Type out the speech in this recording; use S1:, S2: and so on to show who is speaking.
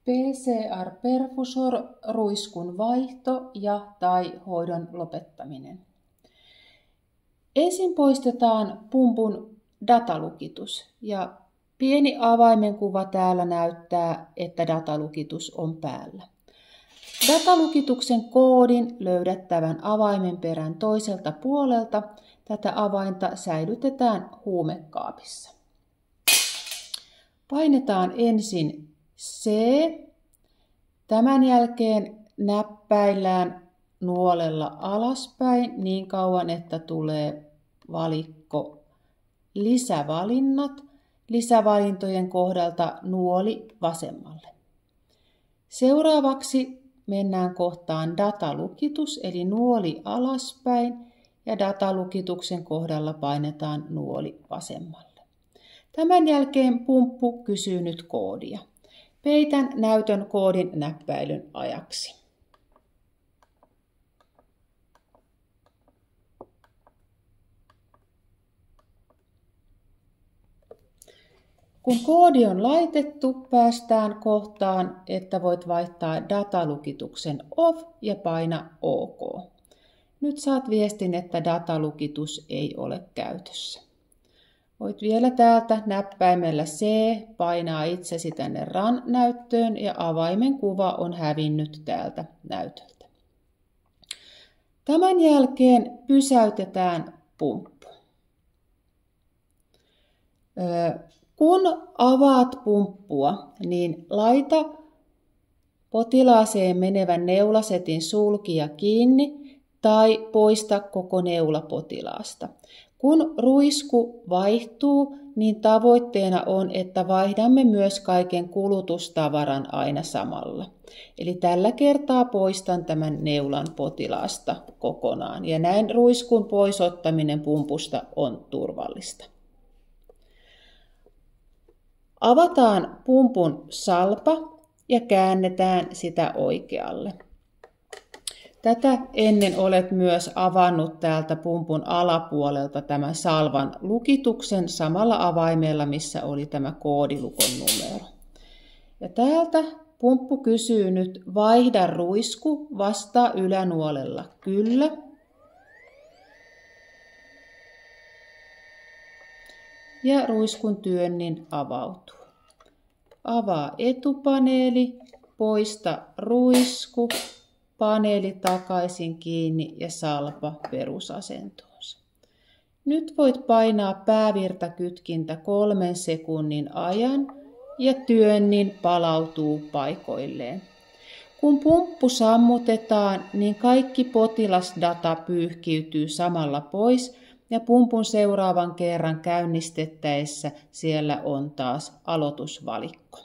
S1: PCR-perfusor, ruiskun vaihto ja tai hoidon lopettaminen. Ensin poistetaan pumpun datalukitus ja pieni avaimenkuva täällä näyttää, että datalukitus on päällä. Datalukituksen koodin löydät tämän avaimenperän toiselta puolelta. Tätä avainta säilytetään huumekaapissa. Painetaan ensin C. Tämän jälkeen näppäillään nuolella alaspäin niin kauan, että tulee valikko lisävalinnat. Lisävalintojen kohdalta nuoli vasemmalle. Seuraavaksi mennään kohtaan datalukitus, eli nuoli alaspäin, ja datalukituksen kohdalla painetaan nuoli vasemmalle. Tämän jälkeen pumppu kysyy nyt koodia. Peitän näytön koodin näppäilyn ajaksi. Kun koodi on laitettu, päästään kohtaan, että voit vaihtaa datalukituksen off ja paina OK. Nyt saat viestin, että datalukitus ei ole käytössä. Voit vielä täältä näppäimellä C painaa itsesi tänne Run-näyttöön ja avaimen kuva on hävinnyt täältä näytöltä. Tämän jälkeen pysäytetään pumppu. Kun avaat pumppua, niin laita potilaaseen menevän neulasetin sulkija kiinni tai poista koko neula potilaasta. Kun ruisku vaihtuu, niin tavoitteena on, että vaihdamme myös kaiken kulutustavaran aina samalla. Eli tällä kertaa poistan tämän neulan potilaasta kokonaan ja näin ruiskun poisottaminen pumpusta on turvallista. Avataan pumpun salpa ja käännetään sitä oikealle. Tätä ennen olet myös avannut täältä pumpun alapuolelta tämän salvan lukituksen samalla avaimella, missä oli tämä koodilukon numero. Ja täältä pumppu kysyy nyt vaihda ruisku, vastaa ylänuolella kyllä. Ja ruiskun työnnin avautuu. Avaa etupaneeli, poista ruisku, paneeli takaisin kiinni ja salpa perusasentoonsa. Nyt voit painaa päävirtakytkintä 3 sekunnin ajan ja työnnin palautuu paikoilleen. Kun pumppu sammutetaan, niin kaikki potilasdata pyyhkiytyy samalla pois ja pumpun seuraavan kerran käynnistettäessä siellä on taas aloitusvalikko.